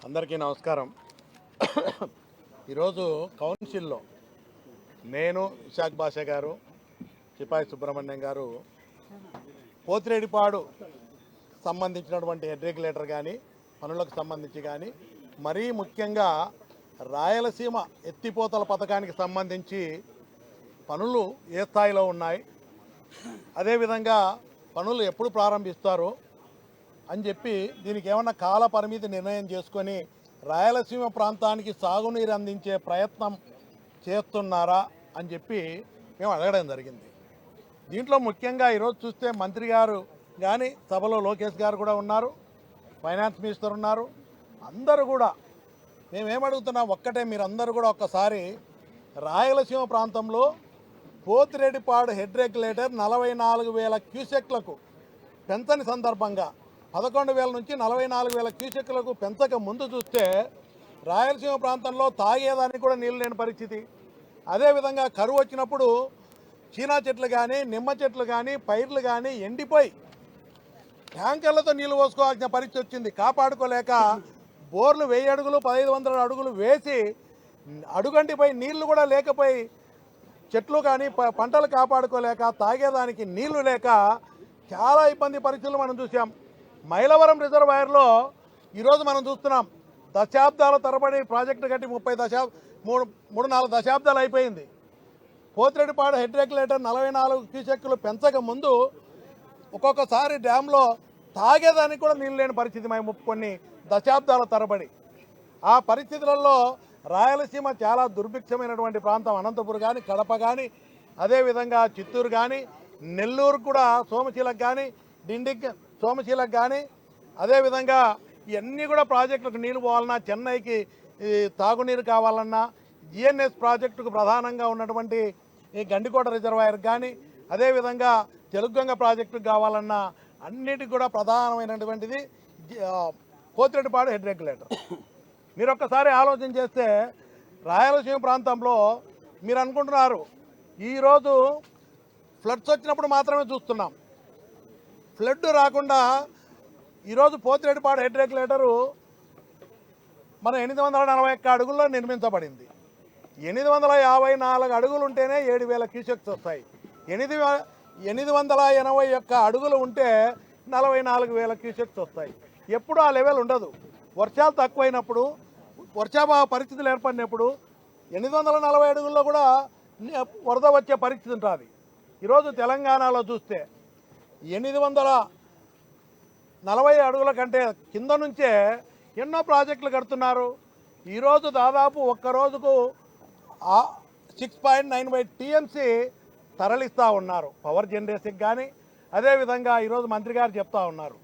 అందరికీ నమస్కారం. ఈరోజు కౌన్సిల్లో నేను ఇషాక్ బాషా గారు, చిపాయి సుబ్రహ్మణ్యం గారు పోతిరెడ్డిపాడు సంబంధించినటువంటి హెడ్ రెగ్యులేటర్ కానీ పనులకు సంబంధించి కానీ మరీ ముఖ్యంగా రాయలసీమ ఎత్తిపోతల పథకానికి సంబంధించి పనులు ఏ స్థాయిలో ఉన్నాయి, అదేవిధంగా పనులు ఎప్పుడు ప్రారంభిస్తారు అని చెప్పి దీనికి ఏమన్నా కాల పరిమితి నిర్ణయం చేసుకొని రాయలసీమ ప్రాంతానికి సాగునీరు అందించే ప్రయత్నం చేస్తున్నారా అని చెప్పి మేము అడగడం జరిగింది. దీంట్లో ముఖ్యంగా ఈరోజు చూస్తే మంత్రి గారు కానీ సభలో లోకేష్ గారు కూడా ఉన్నారు, ఫైనాన్స్ మినిస్టర్ ఉన్నారు. అందరూ కూడా మేమేమడుగుతున్నాం ఒక్కటే, మీరందరూ కూడా ఒక్కసారి రాయలసీమ ప్రాంతంలో పోతిరెడ్డిపాడు హెడ్ రెగ్యులేటర్ 44,000 క్యూసెక్లకు పెంచని సందర్భంగా 11,000 నుంచి 44,000 క్యూసెక్లకు పెంచక ముందు చూస్తే రాయలసీమ ప్రాంతంలో తాగేదానికి కూడా నీళ్ళు లేని పరిస్థితి. అదేవిధంగా కరువు వచ్చినప్పుడు చీనా చెట్లు కానీ నిమ్మ చెట్లు కానీ పైర్లు కానీ ఎండిపోయి ట్యాంకర్లతో నీళ్లు పోసుకోవాల్సిన పరిస్థితి వచ్చింది. కాపాడుకోలేక బోర్లు 1000 అడుగులు 1500 అడుగులు వేసి అడుగంటిపై నీళ్లు కూడా లేకపోయి చెట్లు కానీ పంటలు కాపాడుకోలేక తాగేదానికి నీళ్లు లేక చాలా ఇబ్బంది పరిస్థితులు మనం చూసాం. మైలవరం రిజర్వాయర్లో ఈరోజు మనం చూస్తున్నాం, దశాబ్దాల తరబడి ప్రాజెక్టు కట్టి 3-4 దశాబ్దాలు అయిపోయింది. పోతిరెడ్డిపాడు హెడ్ రెగ్యులేటర్ 44 క్యూసెక్కులు పెంచక ముందు ఒక్కొక్కసారి డ్యాంలో తాగేదానికి కూడా నీళ్ళు లేని పరిస్థితి మేము కొన్ని దశాబ్దాల తరబడి. ఆ పరిస్థితులలో రాయలసీమ చాలా దుర్భిక్షమైనటువంటి ప్రాంతం. అనంతపురం కానీ కడప కానీ అదేవిధంగా చిత్తూరు కానీ నెల్లూరు కూడా సోమశీలకు కానీ డిండికి సోమశీలకు కానీ అదేవిధంగా ఇవన్నీ కూడా ప్రాజెక్టులకు నీళ్ళు పోవాలన్నా, చెన్నైకి తాగునీరు కావాలన్నా, జిఎన్ఎస్ ప్రాజెక్టుకు ప్రధానంగా ఉన్నటువంటి ఈ గండికోట రిజర్వాయర్ కానీ అదేవిధంగా తెలుగుగంగ ప్రాజెక్టుకు కావాలన్నా అన్నిటికి కూడా ప్రధానమైనటువంటిది పోతిరెడ్డిపాడు హెడ్ రెగ్యులేటర్. మీరు ఒక్కసారి ఆలోచన చేస్తే రాయలసీమ ప్రాంతంలో మీరు అనుకుంటున్నారు ఈరోజు ఫ్లడ్స్ వచ్చినప్పుడు మాత్రమే చూస్తున్నాం. ఫ్లడ్ రాకుండా ఈరోజు పోతిరెడ్డిపాడు హెడ్ రెగ్యులేటరు మన 841 అడుగుల్లో నిర్మించబడింది. 854 అడుగులు ఉంటేనే 7,000 క్యూసెక్స్ వస్తాయి. 881 అడుగులు ఉంటే 44,000 క్యూసెక్స్ వస్తాయి. ఎప్పుడు ఆ లెవెల్ ఉండదు. వర్షాలు తక్కువైనప్పుడు, వర్షాభావ పరిస్థితులు ఏర్పడినప్పుడు 840 అడుగుల్లో కూడా వరద వచ్చే పరిస్థితి ఉంటుంది. ఈరోజు తెలంగాణలో చూస్తే 840 అడుగుల కంటే కింద నుంచే ఎన్నో ప్రాజెక్టులు కడుతున్నారు. ఈరోజు దాదాపు ఒక్క రోజుకు 6.95 టీఎంసీ తరలిస్తూ ఉన్నారు పవర్ జనరేషన్కి కానీ. అదేవిధంగా ఈరోజు మంత్రి గారు చెప్తా ఉన్నారు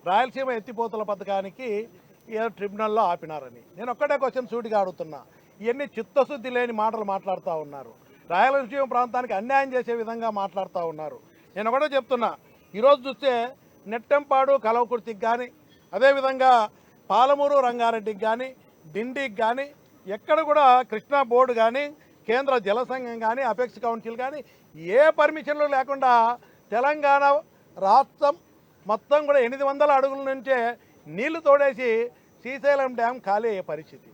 రాయలసీమ ఎత్తిపోతల పథకానికి ఏదో ట్రిబ్యునల్లో ఆపినారని. నేను ఒక్కటే క్వశ్చన్ సూటిగా అడుగుతున్నా, ఇవన్నీ చిత్తశుద్ధి లేని మాటలు మాట్లాడుతూ ఉన్నారు. రాయలసీమ ప్రాంతానికి అన్యాయం చేసే విధంగా మాట్లాడుతూ ఉన్నారు. నేను ఒకటే చెప్తున్నా, ఈరోజు చూస్తే నెట్టెంపాడు కలవకుర్తికి కానీ అదేవిధంగా పాలమూరు రంగారెడ్డికి కానీ డిండికి కానీ ఎక్కడ కూడా కృష్ణా బోర్డు కానీ కేంద్ర జల సంఘం కానీ అపెక్స్ కౌన్సిల్ కానీ ఏ పర్మిషన్లు లేకుండా తెలంగాణ రాష్ట్రం మొత్తం కూడా 800 అడుగుల నుంచే నీళ్లు తోడేసి శ్రీశైలం డ్యామ్ ఖాళీ అయ్యే పరిస్థితి.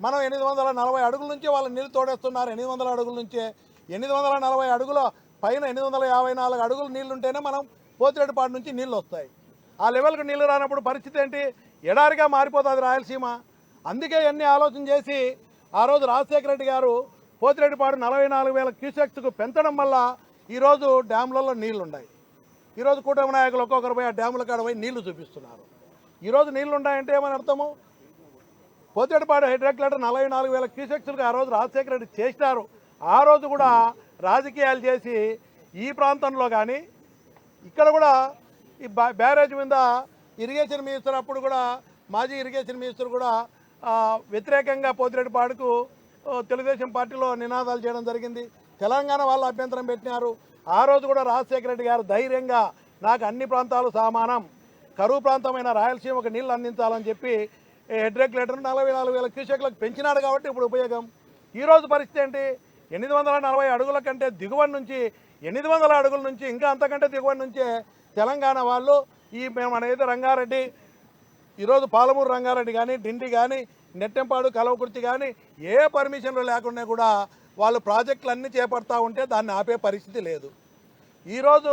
మనం 840 అడుగుల నుంచే వాళ్ళు నీళ్లు తోడేస్తున్నారు. 800 అడుగుల నుంచే 840 అడుగుల పైన 854 అడుగులు నీళ్లు ఉంటేనే మనం పోతిరెడ్డిపాడు నుంచి నీళ్ళు వస్తాయి. ఆ లెవెల్కి నీళ్లు రానప్పుడు పరిస్థితి ఏంటి? ఎడారిగా మారిపోతుంది రాయలసీమ. అందుకే ఇవన్నీ ఆలోచన చేసి ఆ రోజు రాజశేఖర రెడ్డి గారు పోతిరెడ్డిపాడు 44,000 క్యూసెక్స్కు పెంచడం వల్ల ఈరోజు డ్యామ్లలో నీళ్లు ఉన్నాయి. ఈరోజు కూటమి నాయకులు ఒక్కొక్కరు పోయి ఆ డ్యాముల కాడ పోయి నీళ్లు చూపిస్తున్నారు. ఈరోజు నీళ్లు ఉన్నాయంటే ఏమని అర్థము? పోతిరెడ్డిపాడు హెడ్ రెగ్యులేటర్ 44,000 క్యూసెక్స్లకు ఆ రోజు రాజశేఖర రెడ్డి చేసినారు. ఆ రోజు కూడా రాజకీయాలు చేసి ఈ ప్రాంతంలో కానీ ఇక్కడ కూడా ఈ బ్యారేజ్ మీద ఇరిగేషన్ మినిస్టర్ అప్పుడు కూడా మాజీ ఇరిగేషన్ మినిస్టర్ కూడా వ్యతిరేకంగా పోతిరెడ్డిపాడుకు తెలుగుదేశం పార్టీలో నినాదాలు చేయడం జరిగింది. తెలంగాణ వాళ్ళు అభ్యంతరం పెట్టినారు. ఆ రోజు కూడా రాజశేఖర రెడ్డి గారు ధైర్యంగా నాకు అన్ని ప్రాంతాలు సమానం, కరువు ప్రాంతమైన రాయలసీమకు నీళ్ళు అందించాలని చెప్పి హెడ్ రెగ్యులేటర్ 44,000 క్యూసెక్లకు పెంచినాడు. కాబట్టి ఇప్పుడు ఉపయోగం. ఈరోజు పరిస్థితి ఏంటి? 840 అడుగుల కంటే దిగువన నుంచి 800 అడుగుల నుంచి ఇంకా అంతకంటే దిగువన నుంచే తెలంగాణ వాళ్ళు ఈ మేము అనేది రంగారెడ్డి ఈరోజు పాలమూరు రంగారెడ్డి కానీ, డిండి కానీ, నెట్టెంపాడు, కలవకుర్తి కానీ ఏ పర్మిషన్లు లేకుండా కూడా వాళ్ళు ప్రాజెక్టులు అన్నీ చేపడతా ఉంటే దాన్ని ఆపే పరిస్థితి లేదు. ఈరోజు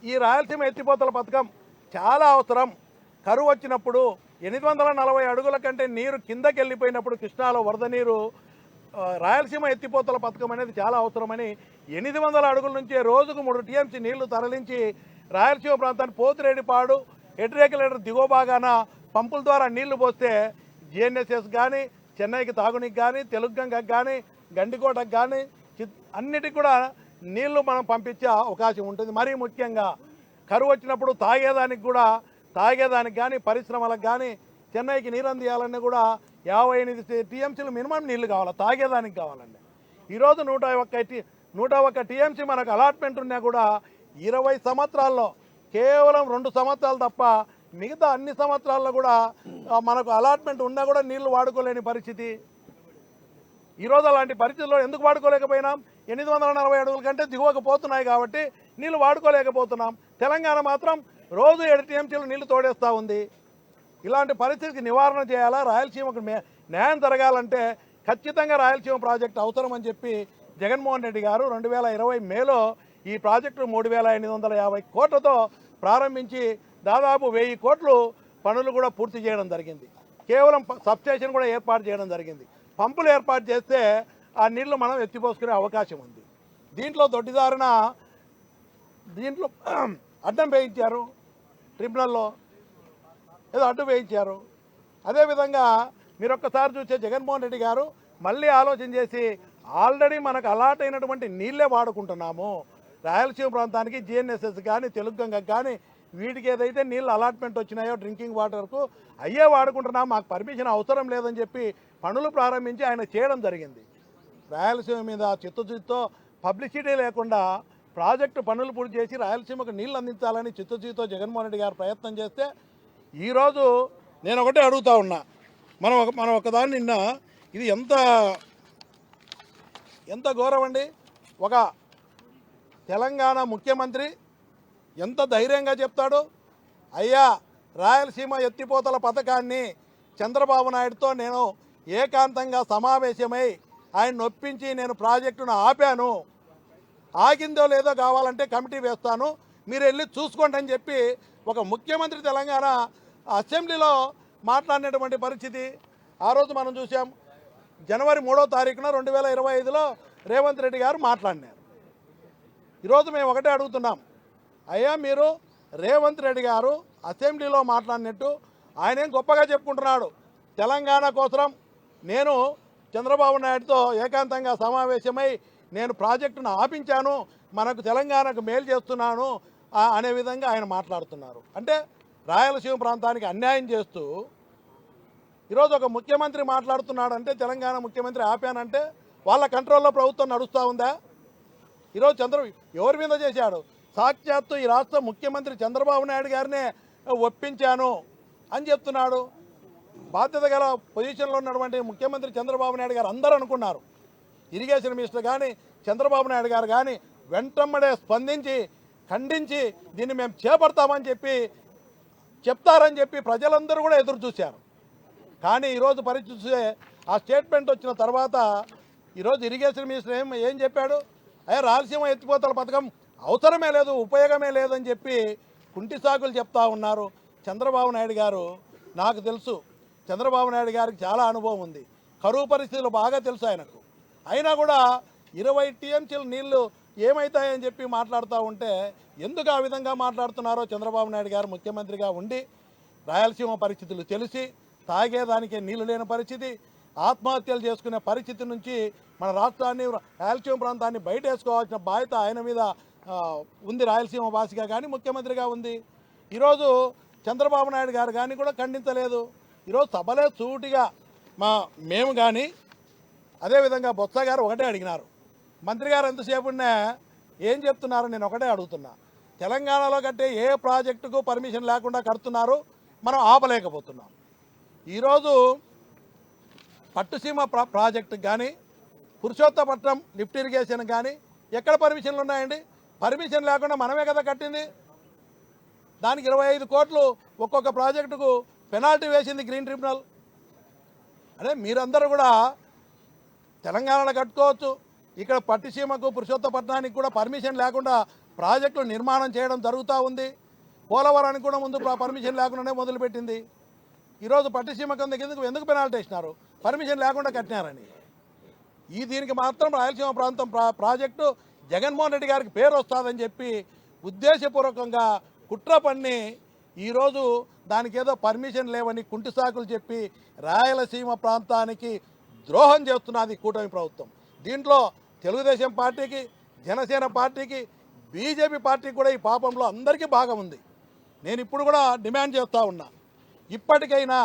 ఈ రాయలసీమ ఎత్తిపోతల పథకం చాలా అవసరం. కరువు వచ్చినప్పుడు 840 అడుగుల కంటే నీరు కిందకి వెళ్ళిపోయినప్పుడు కృష్ణాలో వరద నీరు రాయలసీమ ఎత్తిపోతల పథకం అనేది చాలా అవసరమని 800 అడుగుల నుంచే రోజుకు 3 టీఎంసీ నీళ్లు తరలించి రాయలసీమ ప్రాంతాన్ని పోతిరెడ్డిపాడు హెడ్ రెగ్యులేటర్ దిగువ భాగాన పంపుల ద్వారా నీళ్లు పోస్తే జిఎన్ఎస్ఎస్ కానీ, చెన్నైకి తాగునీకి కానీ, తెలుగుగంగకు కానీ, గండికోటకు కానీ అన్నిటికి కూడా నీళ్లు మనం పంపించే అవకాశం ఉంటుంది. మరీ ముఖ్యంగా కరువు వచ్చినప్పుడు తాగేదానికి కానీ, పరిశ్రమలకు కానీ చెన్నైకి నీరు అందియాలన్నా కూడా 58 టీఎంసీలు మినిమం నీళ్లు కావాలి, తాగేదానికి కావాలండి. ఈరోజు 101 టీఎంసీ మనకు అలాట్మెంట్ ఉన్నా కూడా 20 సంవత్సరాల్లో కేవలం 2 సంవత్సరాలు తప్ప మిగతా అన్ని సంవత్సరాల్లో కూడా మనకు అలాట్మెంట్ ఉన్నా కూడా నీళ్లు వాడుకోలేని పరిస్థితి. ఈరోజు అలాంటి పరిస్థితుల్లో ఎందుకు వాడుకోలేకపోయినాం? 840 అడుగుల కంటే దిగువకు పోతున్నాయి కాబట్టి నీళ్లు వాడుకోలేకపోతున్నాం. తెలంగాణ మాత్రం రోజు 7 టీఎంసీలు నీళ్లు తోడేస్తూ ఉంది. ఇలాంటి పరిస్థితికి నివారణ చేయాలా, రాయలసీమకు న్యాయం జరగాలంటే ఖచ్చితంగా రాయలసీమ ప్రాజెక్టు అవసరం అని చెప్పి జగన్మోహన్ రెడ్డి గారు 2020 మేలో ఈ ప్రాజెక్టు 3850 కోట్లతో ప్రారంభించి దాదాపు 1000 కోట్లు పనులు కూడా పూర్తి చేయడం జరిగింది. కేవలం సబ్స్టేషన్ కూడా ఏర్పాటు చేయడం జరిగింది. పంపులు ఏర్పాటు చేస్తే ఆ నీళ్లు మనం ఎత్తిపోసుకునే అవకాశం ఉంది. దీంట్లో దొడ్డిదారిన అడ్డం వేయించారు, ట్రిబ్యునల్లో ఏదో అడ్డు వేయించారు. అదేవిధంగా మీరు ఒక్కసారి చూసే జగన్మోహన్ రెడ్డి గారు మళ్ళీ ఆలోచన చేసి ఆల్రెడీ మనకు అలాట్ అయినటువంటి నీళ్ళే వాడుకుంటున్నాము. రాయలసీమ ప్రాంతానికి జిఎన్ఎస్ఎస్ కానీ, తెలుగుగంగకు కానీ వీటికి ఏదైతే నీళ్ళు అలాట్మెంట్ వచ్చినాయో డ్రింకింగ్ వాటర్కు అయ్యే వాడుకుంటున్నాం, మాకు పర్మిషన్ అవసరం లేదని చెప్పి పనులు ప్రారంభించి ఆయన చేయడం జరిగింది. రాయలసీమ మీద చిత్తశుద్ధితో పబ్లిసిటీ లేకుండా ప్రాజెక్టు పనులు పూర్తి చేసి రాయలసీమకు నీళ్ళు అందించాలని చిత్తశుద్ధితో జగన్మోహన్ రెడ్డి గారు ప్రయత్నం చేస్తే ఈరోజు నేను ఒకటే అడుగుతా ఉన్నా, మనం ఒకదాన్ని నిన్న ఇది ఎంత ఘోరం అండి. ఒక తెలంగాణ ముఖ్యమంత్రి ఎంత ధైర్యంగా చెప్తాడు, అయ్యా రాయలసీమ ఎత్తిపోతల పథకాన్ని చంద్రబాబు నాయుడుతో నేను ఏకాంతంగా సమావేశమై ఆయన నొప్పించి నేను ప్రాజెక్టును ఆపాను, ఆగిందో లేదో కావాలంటే కమిటీ వేస్తాను, మీరు వెళ్ళి చూసుకోండి అని చెప్పి ఒక ముఖ్యమంత్రి తెలంగాణ అసెంబ్లీలో మాట్లాడినటువంటి పరిస్థితి ఆ రోజు మనం చూసాం. జనవరి 3వ తారీఖున 2025లో రేవంత్ రెడ్డి గారు మాట్లాడినారు. ఈరోజు మేము ఒకటే అడుగుతున్నాం, అయ్యా మీరు రేవంత్ రెడ్డి గారు అసెంబ్లీలో మాట్లాడినట్టు ఆయనేం గొప్పగా చెప్పుకుంటున్నాడు, తెలంగాణ కోసం నేను చంద్రబాబు నాయుడుతో ఏకాంతంగా సమావేశమై నేను ప్రాజెక్టును ఆపించాను, మనకు తెలంగాణకు మేలు చేస్తున్నాను అనే విధంగా ఆయన మాట్లాడుతున్నారు. అంటే రాయలసీమ ప్రాంతానికి అన్యాయం చేస్తూ ఈరోజు ఒక ముఖ్యమంత్రి మాట్లాడుతున్నాడంటే, తెలంగాణ ముఖ్యమంత్రి ఆపానంటే వాళ్ళ కంట్రోల్లో ప్రభుత్వం నడుస్తూ ఉందా? ఈరోజు ఎవరి మీద చేశాడు? సాక్షాత్తు ఈ రాష్ట్ర ముఖ్యమంత్రి చంద్రబాబు నాయుడు గారినే ఒప్పించాను అని చెప్తున్నాడు. బాధ్యత గల పొజిషన్లో ఉన్నటువంటి ముఖ్యమంత్రి చంద్రబాబు నాయుడు గారు అందరూ అనుకున్నారు, ఇరిగేషన్ మినిస్టర్ కానీ, చంద్రబాబు నాయుడు గారు కానీ వెంటనే స్పందించి ఖండించి దీన్ని మేము చేపడతామని చెప్తారని చెప్పి ప్రజలందరూ కూడా ఎదురు చూశారు. కానీ ఈరోజు పరిస్థితి చూస్తే ఆ స్టేట్మెంట్ వచ్చిన తర్వాత ఈరోజు ఇరిగేషన్ మినిస్టర్ ఏం చెప్పాడు, అయ్యా రాయలసీమ ఎత్తిపోతల పథకం అవసరమే లేదు, ఉపయోగమే లేదని చెప్పి కుంటి సాకులు చెప్తా ఉన్నారు. చంద్రబాబు నాయుడు గారు, నాకు తెలుసు చంద్రబాబు నాయుడు గారికి చాలా అనుభవం ఉంది, కరువు పరిస్థితులు బాగా తెలుసు ఆయనకు. అయినా కూడా 20 టీఎంసీలు నీళ్లు ఏమవుతాయని చెప్పి మాట్లాడుతూ ఉంటే ఎందుకు ఆ విధంగా మాట్లాడుతున్నారో చంద్రబాబు నాయుడు గారు ముఖ్యమంత్రిగా ఉండి రాయలసీమ పరిస్థితులు తెలిసి తాగేదానికే నీళ్లు లేని పరిస్థితి, ఆత్మహత్యలు చేసుకునే పరిస్థితి నుంచి మన రాష్ట్రాన్ని రాయలసీమ ప్రాంతాన్ని బయటేసుకోవాల్సిన బాధ్యత ఆయన మీద ఉంది, రాయలసీమ భాషగా కానీ ముఖ్యమంత్రిగా ఉంది. ఈరోజు చంద్రబాబు నాయుడు గారు కానీ కూడా ఖండించలేదు. ఈరోజు సభలే సూటిగా మేము కానీ అదేవిధంగా బొత్స గారు ఒకటే అడిగినారు, మంత్రి గారు ఎంతసేపు ఉన్నా ఏం చెప్తున్నారు, నేను ఒకటే అడుగుతున్నా, తెలంగాణలో కట్టే ఏ ప్రాజెక్టుకు పర్మిషన్ లేకుండా కడుతున్నారు, మనం ఆపలేకపోతున్నాం. ఈరోజు పట్టుసీమ ప్రాజెక్టుకు కానీ, పురుషోత్తపట్నం లిఫ్ట్ ఇరిగేషన్ కానీ ఎక్కడ పర్మిషన్లు ఉన్నాయండి? పర్మిషన్ లేకుండా మనమే కదా కట్టింది. దానికి 25 కోట్లు ఒక్కొక్క ప్రాజెక్టుకు పెనాల్టీ వేసింది గ్రీన్ ట్రిబ్యునల్. అదే మీరందరూ కూడా తెలంగాణలో కట్టుకోవచ్చు, ఇక్కడ పట్టిసీమకు పురుషోత్తపట్నానికి కూడా పర్మిషన్ లేకుండా ప్రాజెక్టులు నిర్మాణం చేయడం జరుగుతూ ఉంది. పోలవరానికి కూడా ముందు పర్మిషన్ లేకుండానే మొదలుపెట్టింది. ఈరోజు పట్టిసీమ కింద ఎందుకు పెనాల్టీ వేసినారు? పర్మిషన్ లేకుండా కట్టినారని. దీనికి మాత్రం రాయలసీమ ప్రాంతం ప్రాజెక్టు జగన్మోహన్ రెడ్డి గారికి పేరు వస్తుందని చెప్పి ఉద్దేశపూర్వకంగా కుట్ర పన్ని ఈరోజు దానికి ఏదో పర్మిషన్ లేవని కుంటి సాకులు చెప్పి రాయలసీమ ప్రాంతానికి ద్రోహం చేస్తున్నది కూటమి ప్రభుత్వం. దీంట్లో తెలుగుదేశం పార్టీకి, జనసేన పార్టీకి, బీజేపీ పార్టీకి కూడా ఈ పాపంలో అందరికీ భాగం ఉంది. నేను ఇప్పుడు కూడా డిమాండ్ చేస్తూ ఉన్నా, ఇప్పటికైనా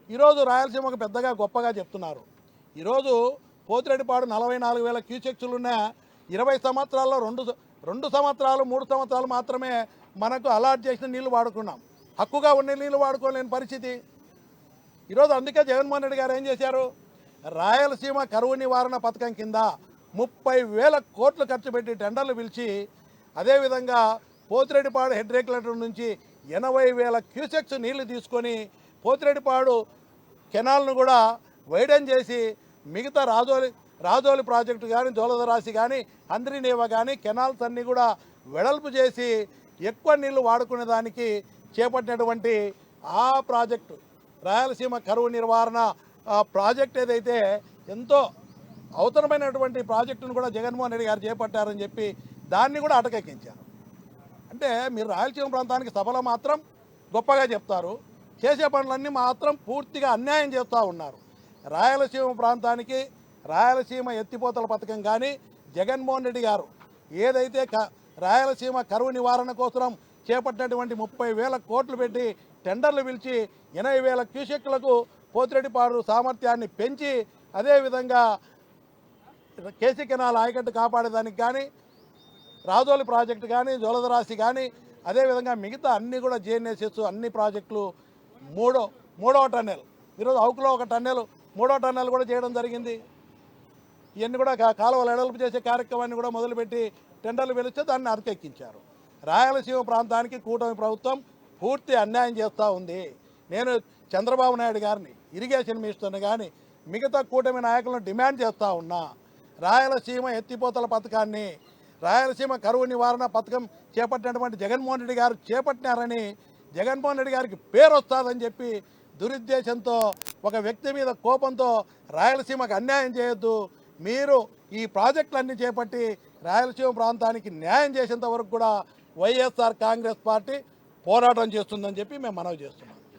ఈరోజు రాయలసీమకు పెద్దగా గొప్పగా చెప్తున్నారు. ఈరోజు పోతిరెడ్డిపాడు 44,000 క్యూసెక్స్లు ఉన్న 20 సంవత్సరాల్లో రెండు సంవత్సరాలు 3 సంవత్సరాలు మాత్రమే మనకు అలాట్ చేసిన నీళ్లు వాడుకున్నాం. హక్కుగా ఉన్న నీళ్లు వాడుకోలేని పరిస్థితి ఈరోజు. అందుకే జగన్మోహన్ రెడ్డి గారు ఏం చేశారు? రాయలసీమ కరువు నివారణ పథకం కింద 30,000 కోట్లు ఖర్చు పెట్టి టెండర్లు పిలిచి, అదేవిధంగా పోతిరెడ్డిపాడు హెడ్ రెగ్యులేటర్ నుంచి 80,000 క్యూసెక్స్ నీళ్లు తీసుకొని పోతిరెడ్డిపాడు కెనాల్ను కూడా వైడెన్ చేసి మిగతా రాజోలి ప్రాజెక్టు కానీ, జోలదరాశి కానీ, అంద్రినేవ కానీ కెనాల్స్ అన్నీ కూడా వెడల్పు చేసి ఎక్కువ నీళ్లు వాడుకునే దానికి చేపట్టినటువంటి ఆ ప్రాజెక్టు రాయలసీమ కరువు నివారణ ప్రాజెక్ట్ ఏదైతే ఎంతో అవసరమైనటువంటి ప్రాజెక్టును కూడా జగన్మోహన్ రెడ్డి గారు చేపట్టారని చెప్పి దాన్ని కూడా అటకెక్కించారు. అంటే మీరు రాయలసీమ ప్రాంతానికి సభలో మాత్రం గొప్పగా చెప్తారు, చేసే పనులన్నీ మాత్రం పూర్తిగా అన్యాయం చేస్తూ ఉన్నారు. రాయలసీమ ప్రాంతానికి రాయలసీమ ఎత్తిపోతల పథకం కానీ, జగన్మోహన్ రెడ్డి గారు ఏదైతే రాయలసీమ కరువు నివారణ కోసం చేపట్టినటువంటి 30,000 కోట్లు పెట్టి టెండర్లు పిలిచి 80,000 క్యూసెక్లకు పోతిరెడ్డిపాడు సామర్థ్యాన్ని పెంచి, అదేవిధంగా కేసీ కెనాల్ ఆయకట్టు కాపాడేదానికి కానీ, రాజోలి ప్రాజెక్టు కానీ, జోలదరాశి కానీ, అదేవిధంగా మిగతా అన్నీ కూడా జేఎన్ఎస్ఎస్ అన్ని ప్రాజెక్టులు మూడవ టన్నెల్, ఈరోజు అవుకులో ఒక టన్నెల్, మూడో టన్నెల్ కూడా చేయడం జరిగింది. ఇవన్నీ కూడా కాలువలు ఎడల్పు చేసే కార్యక్రమాన్ని కూడా మొదలుపెట్టి టెండర్లు పిలిస్తే దాన్ని అరకెక్కించారు. రాయలసీమ ప్రాంతానికి కూటమి ప్రభుత్వం పూర్తి అన్యాయం చేస్తూ ఉంది. నేను చంద్రబాబు నాయుడు గారిని, ఇరిగేషన్ మినిస్టర్ని కానీ మిగతా కూటమి నాయకులను డిమాండ్ చేస్తూ ఉన్నా, రాయలసీమ ఎత్తిపోతల పథకాన్ని, రాయలసీమ కరువు నివారణ పథకం చేపట్టినటువంటి జగన్మోహన్ రెడ్డి గారు చేపట్టినారని, జగన్మోహన్ రెడ్డి గారికి పేరు వస్తుందని చెప్పి దురుద్దేశంతో, ఒక వ్యక్తి మీద కోపంతో రాయలసీమకు అన్యాయం చేయొద్దు. మీరు ఈ ప్రాజెక్టులన్నీ చేపట్టి రాయలసీమ ప్రాంతానికి న్యాయం చేసేంత వరకు కూడా వైఎస్ఆర్ కాంగ్రెస్ పార్టీ పోరాటం చేస్తుందని చెప్పి మేము మనవి చేస్తున్నాం.